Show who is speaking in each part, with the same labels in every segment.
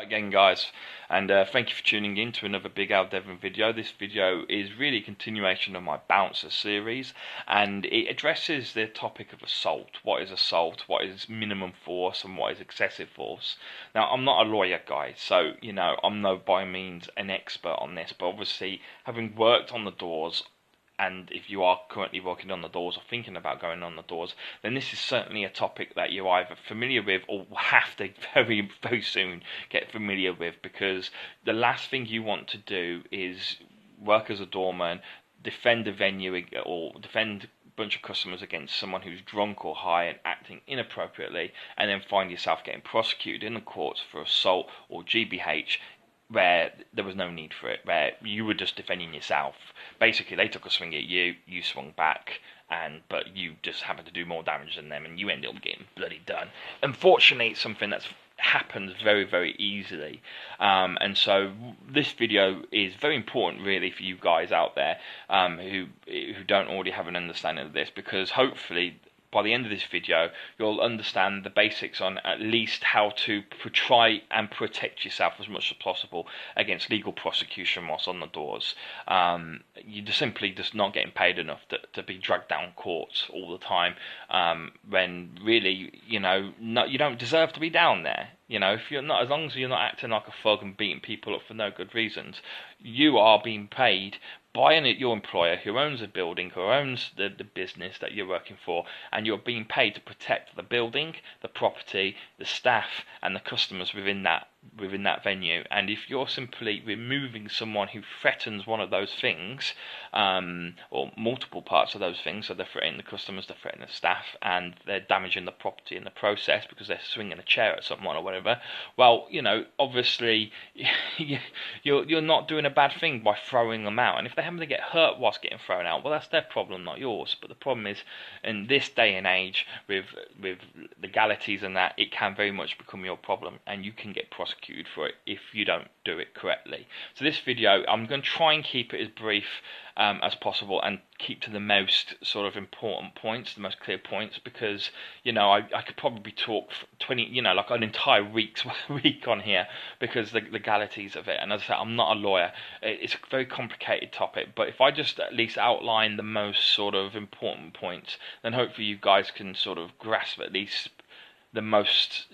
Speaker 1: again, guys, and thank you for tuning in to another Big Al Devlin video. This video is really a continuation of my Bouncer series, and it addresses the topic of assault. What is assault? What is minimum force? And what is excessive force? Now, I'm not a lawyer, guys, so I'm no by means an expert on this, but obviously, having worked on the doors, and if you are currently working on the doors or thinking about going on the doors, then this is certainly a topic that you're either familiar with or have to very, very soon get familiar with, because the last thing you want to do is work as a doorman, defend a venue or defend a bunch of customers against someone who's drunk or high and acting inappropriately, and then find yourself getting prosecuted in the courts for assault or GBH, where there was no need for it, where you were just defending yourself. Basically, they took a swing at you, you swung back, but you just happened to do more damage than them, and you ended up getting bloody done. Unfortunately, it's something that's happens very, very easily, and so this video is very important, really, for you guys out there who don't already have an understanding of this, because hopefully by the end of this video, you'll understand the basics on at least how to try and protect yourself as much as possible against legal prosecution whilst on the doors. You're simply just not getting paid enough to be dragged down courts all the time, when really, you don't deserve to be down there. If you're not, as long as you're not acting like a thug and beating people up for no good reasons, you are being paid by your employer who owns a building, who owns the business that you're working for, and you're being paid to protect the building, the property, the staff, and the customers within that venue. And if you're simply removing someone who threatens one of those things, or multiple parts of those things, so they're threatening the customers, they're threatening the staff, and they're damaging the property in the process because they're swinging a chair at someone or whatever, well, obviously you're not doing a bad thing by throwing them out. And if they happen to get hurt whilst getting thrown out, well, that's their problem, not yours. But the problem is, in this day and age, with legalities and that, it can very much become your problem, and you can get prosecuted for it if you don't do it correctly. So this video, I'm going to try and keep it as brief as possible, and keep to the most sort of important points, the most clear points, because I could probably talk for 20, like an entire week on here, because the legalities of it. And as I said, I'm not a lawyer. It's a very complicated topic, but if I just at least outline the most sort of important points, then hopefully you guys can sort of grasp at least the most,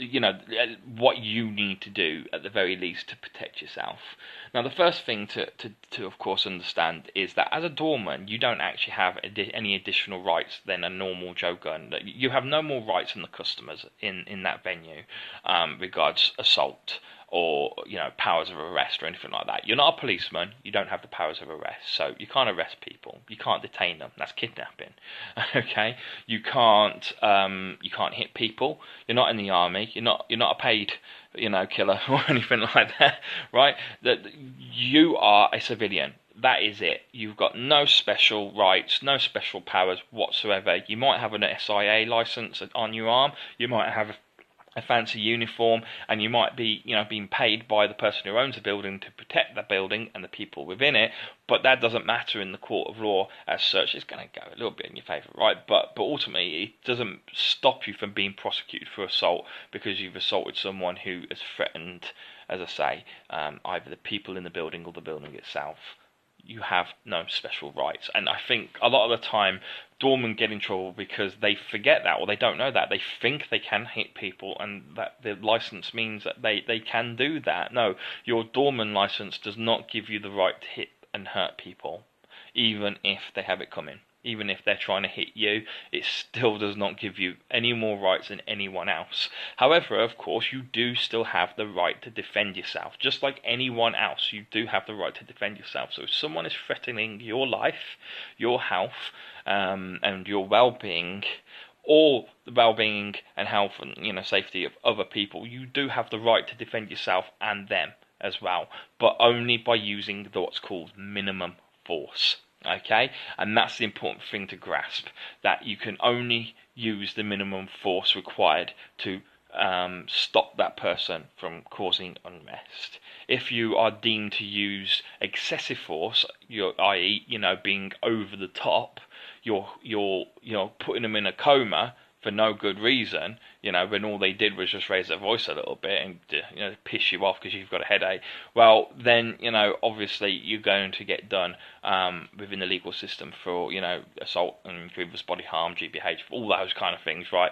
Speaker 1: what you need to do at the very least to protect yourself. Now, the first thing to of course understand is that as a doorman, you don't actually have any additional rights than a normal Joe Gun. You have no more rights than the customers in that venue, regards assault or powers of arrest or anything like that. You're not a policeman. You don't have the powers of arrest, so you can't arrest people. You can't detain them. That's kidnapping. Okay, you can't hit people. You're not in the army. You're not a paid killer or anything like that, right? That you are a civilian. That is it. You've got no special rights, no special powers whatsoever. You might have an SIA license on your arm. You might have a fancy uniform, and you might be, being paid by the person who owns the building to protect the building and the people within it, but that doesn't matter in the court of law as such. It's going to go a little bit in your favour, right? But ultimately, it doesn't stop you from being prosecuted for assault because you've assaulted someone who has threatened, as I say, either the people in the building or the building itself. You have no special rights. And I think a lot of the time doormen get in trouble because they forget that, or they don't know that. They think they can hit people and that the license means that they can do that. No, your doorman license does not give you the right to hit and hurt people, even if they have it coming. Even if they're trying to hit you, it still does not give you any more rights than anyone else. However, of course, you do still have the right to defend yourself. Just like anyone else, you do have the right to defend yourself. So if someone is threatening your life, your health, and your well-being, or the well-being and health and safety of other people, you do have the right to defend yourself and them as well, but only by using what's called minimum force. Okay, and that's the important thing to grasp, that you can only use the minimum force required to stop that person from causing unrest. If you are deemed to use excessive force, i.e., being over the top, you're putting them in a coma for no good reason, when all they did was just raise their voice a little bit and piss you off because you've got a headache, well then obviously you're going to get done within the legal system for assault and grievous bodily harm, GBH, all those kind of things, right?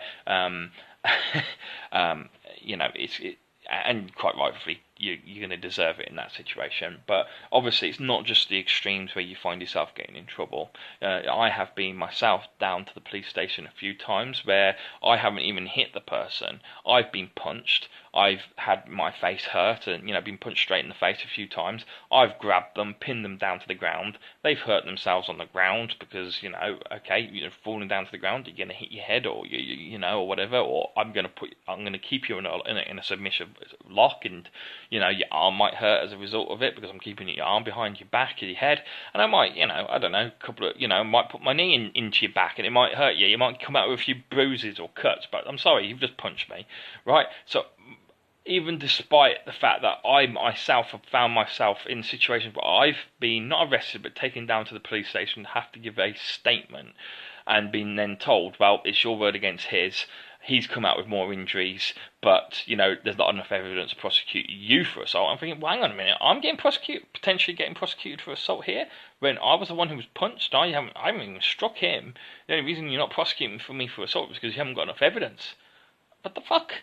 Speaker 1: And quite rightfully, you're going to deserve it in that situation. But obviously, it's not just the extremes where you find yourself getting in trouble. I have been myself down to the police station a few times where I haven't even hit the person. I've been punched. I've had my face hurt and been punched straight in the face a few times. I've grabbed them, pinned them down to the ground. They've hurt themselves on the ground because falling down to the ground, you're gonna hit your head or or whatever. Or I'm gonna keep you in a submissive lock, and your arm might hurt as a result of it because I'm keeping your arm behind your back, your head, and I might I don't know, might put my knee into your back and it might hurt you. You might come out with a few bruises or cuts, but I'm sorry, you've just punched me, right? So even despite the fact that I myself have found myself in situations where I've been not arrested but taken down to the police station, have to give a statement and been then told, well, it's your word against his. He's come out with more injuries, but there's not enough evidence to prosecute you for assault. I'm thinking, well, hang on a minute, I'm potentially getting prosecuted for assault here when I was the one who was punched. I haven't even struck him. The only reason you're not prosecuting for me for assault is because you haven't got enough evidence. What the fuck?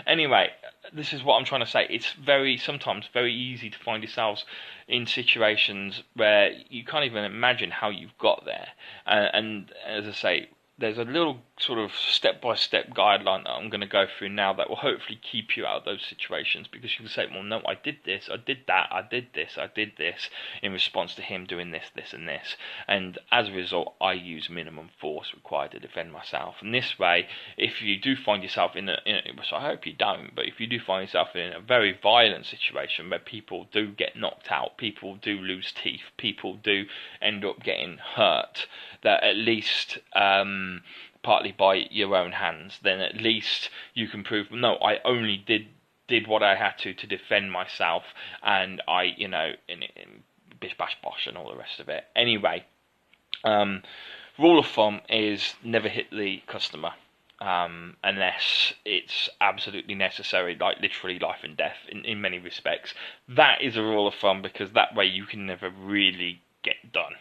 Speaker 1: Anyway, this is what I'm trying to say. It's sometimes very easy to find yourselves in situations where you can't even imagine how you've got there. And as I say, there's a little sort of step-by-step guideline that I'm going to go through now that will hopefully keep you out of those situations, because you can say, well, no, I did this, I did that, I did this in response to him doing this, this and this, and as a result I use minimum force required to defend myself. And this way, if you do find yourself which I hope you don't, but if you do find yourself in a very violent situation where people do get knocked out, people do lose teeth, people do end up getting hurt, that at least partly by your own hands, then at least you can prove, no, I only did what I had to defend myself, and I, in bish bash bosh and all the rest of it. Anyway, rule of thumb is never hit the customer unless it's absolutely necessary, like literally life and death in many respects. That is a rule of thumb, because that way you can never really get done,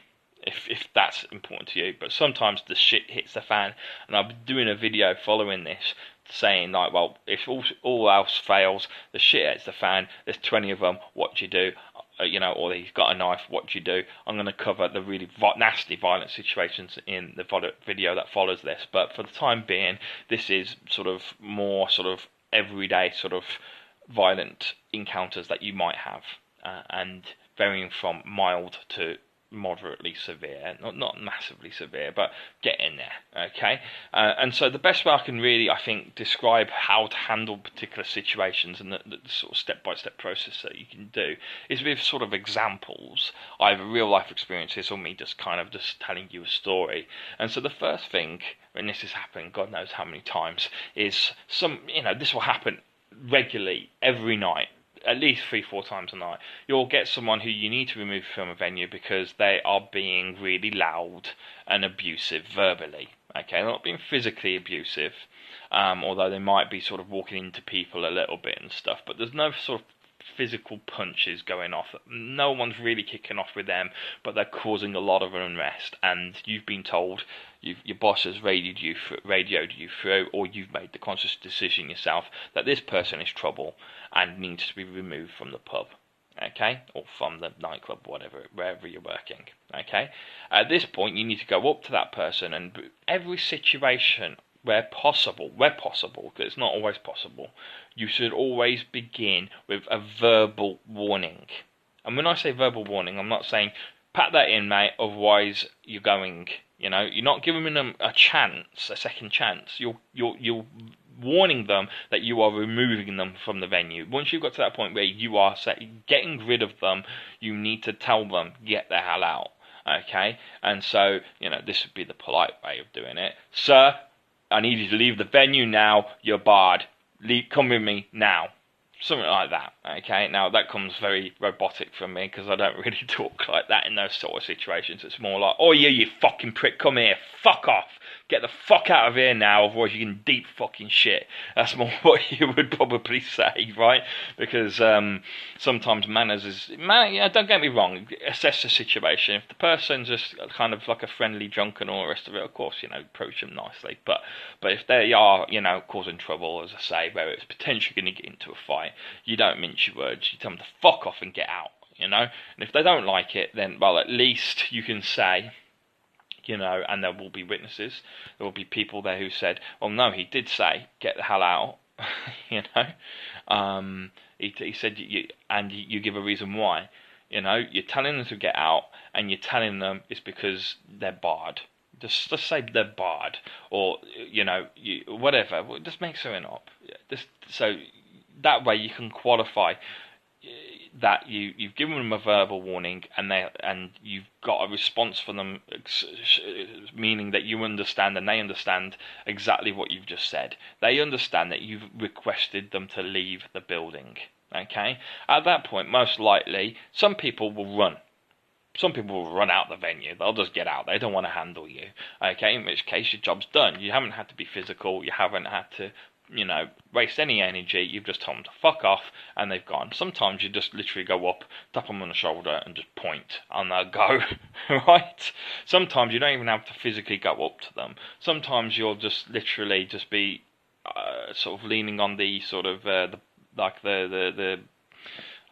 Speaker 1: if that's important to you. But sometimes the shit hits the fan, and I'll be doing a video following this saying, like, well, if all else fails, the shit hits the fan, there's 20 of them, what do you do? Or he's got a knife, what do you do? I'm going to cover the really nasty violent situations in the video that follows this, but for the time being, this is sort of more sort of everyday sort of violent encounters that you might have, and varying from mild to moderately severe, not massively severe, but get in there, okay? And so the best way I can really, I think, describe how to handle particular situations and the sort of step-by-step process that you can do is with sort of examples, either real-life experiences or me just telling you a story. And so the first thing, when this is happening, God knows how many times, is this will happen regularly, every night, at least 3-4 times a night. You'll get someone who you need to remove from a venue because they are being really loud and abusive verbally. Okay, they're not being physically abusive, although they might be sort of walking into people a little bit and stuff, but there's no sort of physical punches going off. No one's really kicking off with them, but they're causing a lot of unrest, and you've been told, your boss has radioed you through, or you've made the conscious decision yourself that this person is trouble and needs to be removed from the pub, okay, or from the nightclub, wherever you're working, okay. At this point, you need to go up to that person, and every situation where possible, because it's not always possible, you should always begin with a verbal warning. And when I say verbal warning, I'm not saying pat that in, mate, otherwise you're going. You're not giving them a second chance. You're warning them that you are removing them from the venue. Once you've got to that point where you are getting rid of them, you need to tell them, get the hell out. Okay? And so, this would be the polite way of doing it. Sir, I need you to leave the venue now. You're barred. Come with me now. Something like that, okay? Now, that comes very robotic from me because I don't really talk like that in those sort of situations. It's more like, oh, yeah, you fucking prick, come here, fuck off. Get the fuck out of here now, otherwise you can deep fucking shit. That's more what you would probably say, right? Because sometimes manners is... yeah, don't get me wrong, assess the situation. If the person's just kind of like a friendly drunk and all the rest of it, of course, approach them nicely. But if they are, causing trouble, as I say, where it's potentially going to get into a fight, you don't mince your words. You tell them to fuck off and get out, And if they don't like it, then, well, at least you can say, and there will be witnesses. There will be people there who said, well, no, he did say, get the hell out, He said, you give a reason why. You're telling them to get out, and you're telling them it's because they're barred. Just say they're barred, or whatever. Just make something up. So that way you can qualify that you've given them a verbal warning, and you've got a response from them, meaning that you understand and they understand exactly what you've just said. They understand that you've requested them to leave the building. Okay? At that point, most likely, some people will run. Some people will run out the venue. They'll just get out. They don't want to handle you. Okay? In which case, your job's done. You haven't had to be physical. You haven't had to waste any energy. You've just told them to fuck off, and they've gone. Sometimes you just literally go up, tap them on the shoulder, and just point, and they'll go, right? Sometimes you don't even have to physically go up to them. Sometimes you'll just literally just be sort of leaning on the sort of the I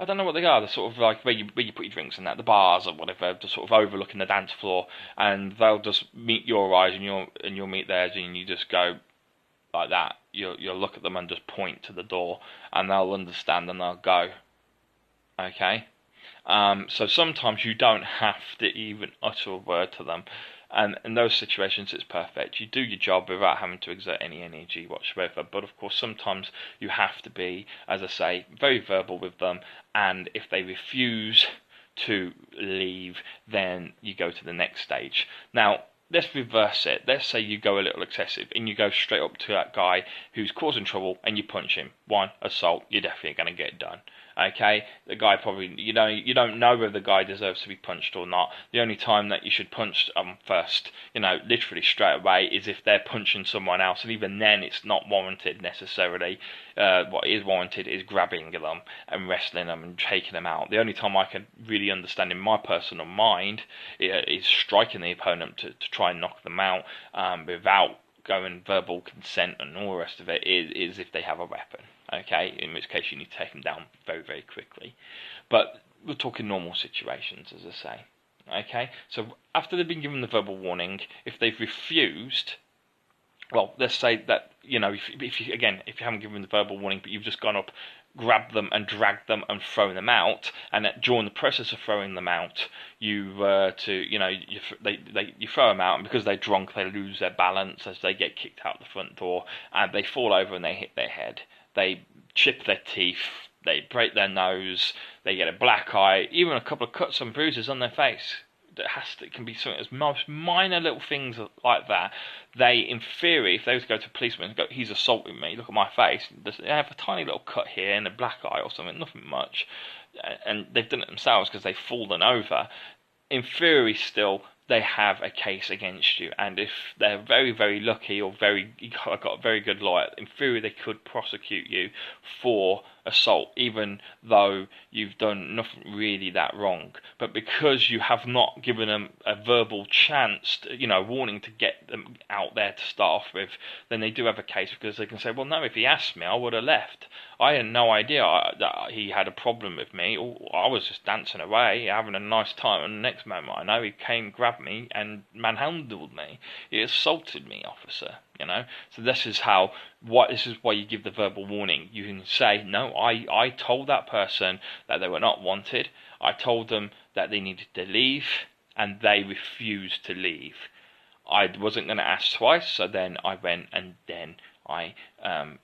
Speaker 1: don't know what they are. They're sort of like where you put your drinks in that, the bars or whatever, just sort of overlooking the dance floor, and they'll just meet your eyes and you'll meet theirs, and you just go like that. You'll look at them and just point to the door, and they'll understand and they'll go. Okay? So sometimes you don't have to even utter a word to them. And in those situations, it's perfect. You do your job without having to exert any energy whatsoever. But of course, sometimes you have to be, as I say, very verbal with them. And if they refuse to leave, then you go to the next stage. Now, let's reverse it. Let's say you go a little excessive and you go straight up to that guy who's causing trouble and you punch him. One, assault, you're definitely going to get it done. Okay, the guy probably, you don't know whether the guy deserves to be punched or not. The only time that you should punch first, literally straight away, is if they're punching someone else, and even then it's not warranted necessarily. What is warranted is grabbing them and wrestling them and taking them out. The only time I can really understand in my personal mind is striking the opponent to try and knock them out without going verbal consent and all the rest of it is if they have a weapon. Okay, in which case you need to take them down very, very quickly. But we're talking normal situations, as I say. Okay, so after they've been given the verbal warning, if they've refused, well, let's say that, if you haven't given the verbal warning, but you've just gone up, grabbed them and dragged them and thrown them out, and during the process of throwing them out, you throw them out, and because they're drunk, they lose their balance as they get kicked out the front door, and they fall over and they hit their head. They chip their teeth, they break their nose, they get a black eye, even a couple of cuts and bruises on their face. It can be something as most minor little things like that. They, in theory, if they was to go to a policeman and go, he's assaulted me, look at my face, they have a tiny little cut here and a black eye or something, nothing much, and they've done it themselves because they've fallen over. In theory, still, they have a case against you, and if they're very, very lucky or got a very good lawyer, in theory they could prosecute you for assault, even though you've done nothing really that wrong. But because you have not given them a verbal chance, warning to get them out there to start off with, then they do have a case, because they can say, well, no, if he asked me, I would have left. I had no idea that he had a problem with me. I was just dancing away, having a nice time, and the next moment I know he came, grabbed me, and manhandled me. He assaulted me, officer. So this is why you give the verbal warning. You can say, no, I told that person that they were not wanted. I told them that they needed to leave, and they refused to leave. I wasn't going to ask twice, so then I went and then I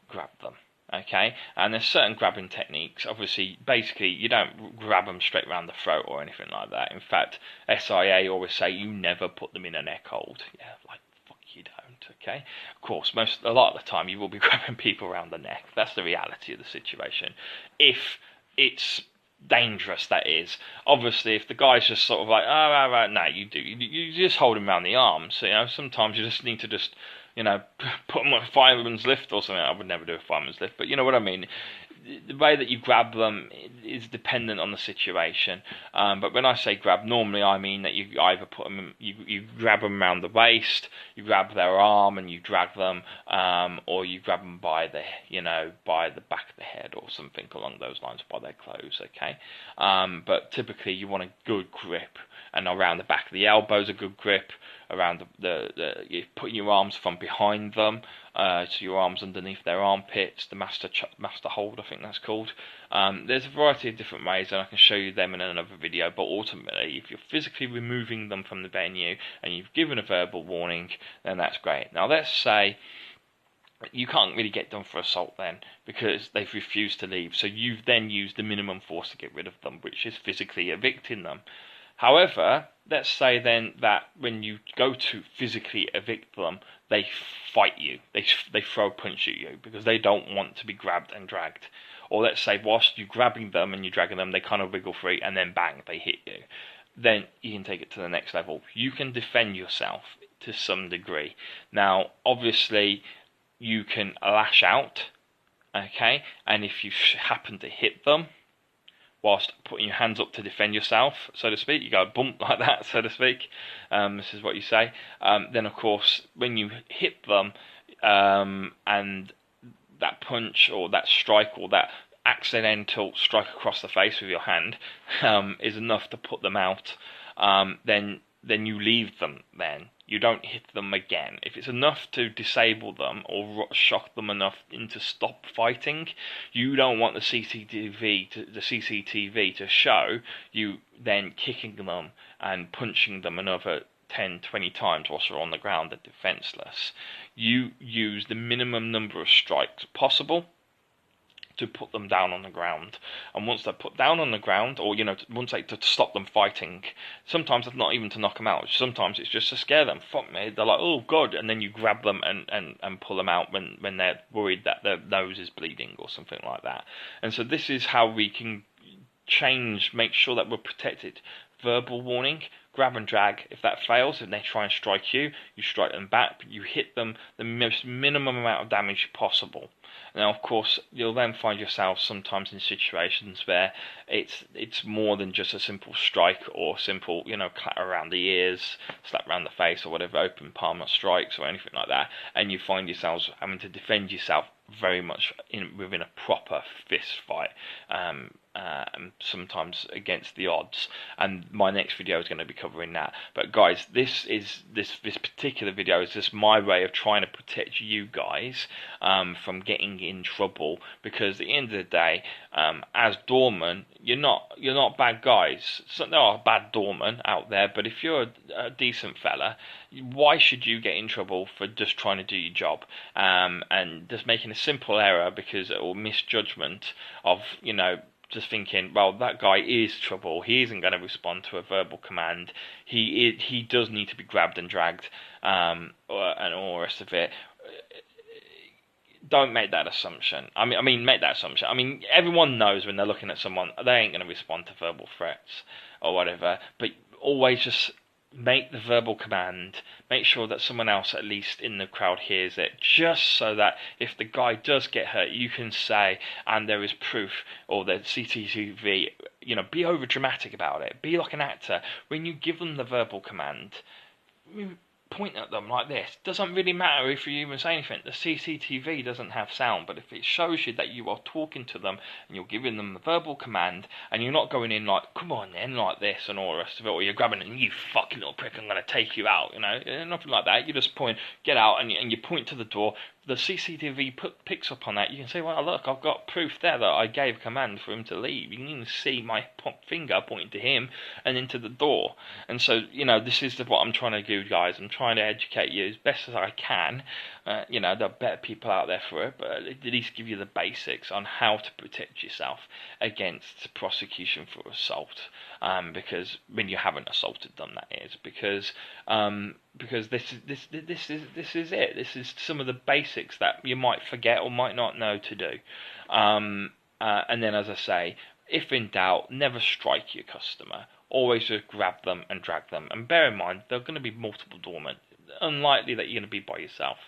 Speaker 1: grabbed them. Okay, and there's certain grabbing techniques. Obviously, basically, you don't grab them straight around the throat or anything like that. In fact, SIA always say you never put them in a neck hold. Yeah, like, fuck you don't. Okay, of course, a lot of the time you will be grabbing people around the neck. That's the reality of the situation. If it's dangerous, that is. Obviously, if the guy's just sort of like, oh, right, no, you just hold him around the arms. So, sometimes you just need to just, put him on a fireman's lift or something. I would never do a fireman's lift, but you know what I mean. The way that you grab them is dependent on the situation. But when I say grab, normally I mean that you either put them, you grab them around the waist, you grab their arm and you drag them, or you grab them by by the back of the head or something along those lines, by their clothes. Okay, but typically you want a good grip, and around the back of the elbows, a good grip. Around you're putting your arms from behind them, so your arms underneath their armpits, the master hold, I think that's called. There's a variety of different ways, and I can show you them in another video. But ultimately, if you're physically removing them from the venue and you've given a verbal warning, then that's great. Now let's say you can't really get done for assault then, because they've refused to leave. So you've then used the minimum force to get rid of them, which is physically evicting them. However, let's say then that when you go to physically evict them, they fight you. They throw a punch at you because they don't want to be grabbed and dragged. Or let's say whilst you're grabbing them and you're dragging them, they kind of wiggle free and then bang, they hit you. Then you can take it to the next level. You can defend yourself to some degree. Now, obviously, you can lash out, okay? And if you happen to hit them, whilst putting your hands up to defend yourself, so to speak, you go bump like that, so to speak. This is what you say. Then, of course, when you hit them, and that punch or that strike or that accidental strike across the face with your hand is enough to put them out, then you leave them then. You don't hit them again. If it's enough to disable them or shock them enough into stop fighting, you don't want the CCTV to show you then kicking them and punching them another 10, 20 times whilst they're on the ground and defenseless. You use the minimum number of strikes possible to put them down on the ground, and once they're put down on the ground, or once to stop them fighting, sometimes it's not even to knock them out, sometimes it's just to scare them. Fuck me, they're like, oh god, and then you grab them and pull them out when they're worried that their nose is bleeding or something like that. And so this is how we can make sure that we're protected. Verbal warning, grab and drag. If that fails, and they try and strike you, you strike them back, but you hit them the most minimum amount of damage possible. Now, of course, you'll then find yourself sometimes in situations where it's more than just a simple strike or simple, clatter around the ears, slap around the face, or whatever, open palm strikes or anything like that, and you find yourselves having to defend yourself very much within a proper fist fight. Sometimes against the odds, and my next video is going to be covering that. But guys, this particular video is just my way of trying to protect you guys from getting in trouble, because at the end of the day, as doormen, you're not bad guys. So there are bad doormen out there, but if you're a decent fella, why should you get in trouble for just trying to do your job, and just making a simple error or misjudgment of just thinking, well, that guy is trouble, he isn't going to respond to a verbal command, he does need to be grabbed and dragged, and all the rest of it. Don't make that assumption. I mean, make that assumption. I mean, everyone knows when they're looking at someone, they ain't going to respond to verbal threats or whatever, but always just make the verbal command, make sure that someone else at least in the crowd hears it, just so that if the guy does get hurt, you can say, and there is proof, or the CCTV, be over dramatic about it, be like an actor. When you give them the verbal command, point at them like this. Doesn't really matter if you even say anything. The CCTV doesn't have sound, but if it shows you that you are talking to them and you're giving them the verbal command, and you're not going in like, come on then, like this and all the rest of it, or you're grabbing them, you fucking little prick, I'm going to take you out, nothing like that. You just point, get out, and you point to the door. The CCTV picks up on that. You can say, well, look, I've got proof there that I gave command for him to leave. You can even see my finger pointing to him and into the door. And so, this is what I'm trying to do, guys. I'm trying to educate you as best as I can. There are better people out there for it, but at least give you the basics on how to protect yourself against prosecution for assault. Because when you haven't assaulted them, that is. Because because this is it. This is some of the basics that you might forget or might not know to do. And then, as I say, if in doubt, never strike your customer. Always just grab them and drag them. And bear in mind, there are going to be multiple doormen. Unlikely that you're going to be by yourself.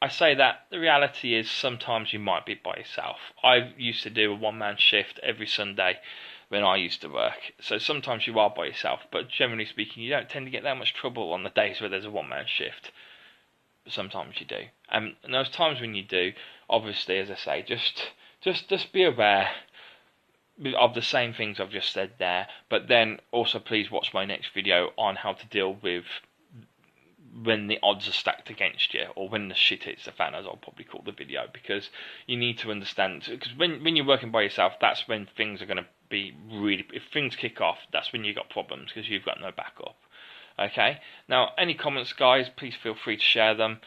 Speaker 1: I say that, the reality is sometimes you might be by yourself. I used to do a one-man shift every Sunday when I used to work. So sometimes you are by yourself, but generally speaking, you don't tend to get that much trouble on the days where there's a one-man shift. But sometimes you do. And those times when you do, obviously, as I say, just be aware of the same things I've just said there. But then also please watch my next video on how to deal with when the odds are stacked against you, or when the shit hits the fan, as I'll probably call the video, because you need to understand, because when you're working by yourself, that's when things are going to be really, if things kick off, that's when you've got problems, because you've got no backup. Okay, now any comments, guys, please feel free to share them.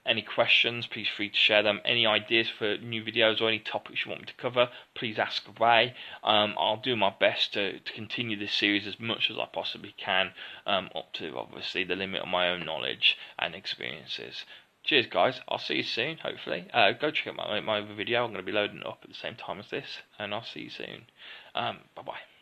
Speaker 1: Any questions, please feel free to share them. Any ideas for new videos or any topics you want me to cover, please ask away. I'll do my best to continue this series as much as I possibly can, up to obviously the limit of my own knowledge and experiences. Cheers, guys. I'll see you soon, hopefully. Go check out my other video. I'm going to be loading it up at the same time as this, and I'll see you soon. Bye-bye.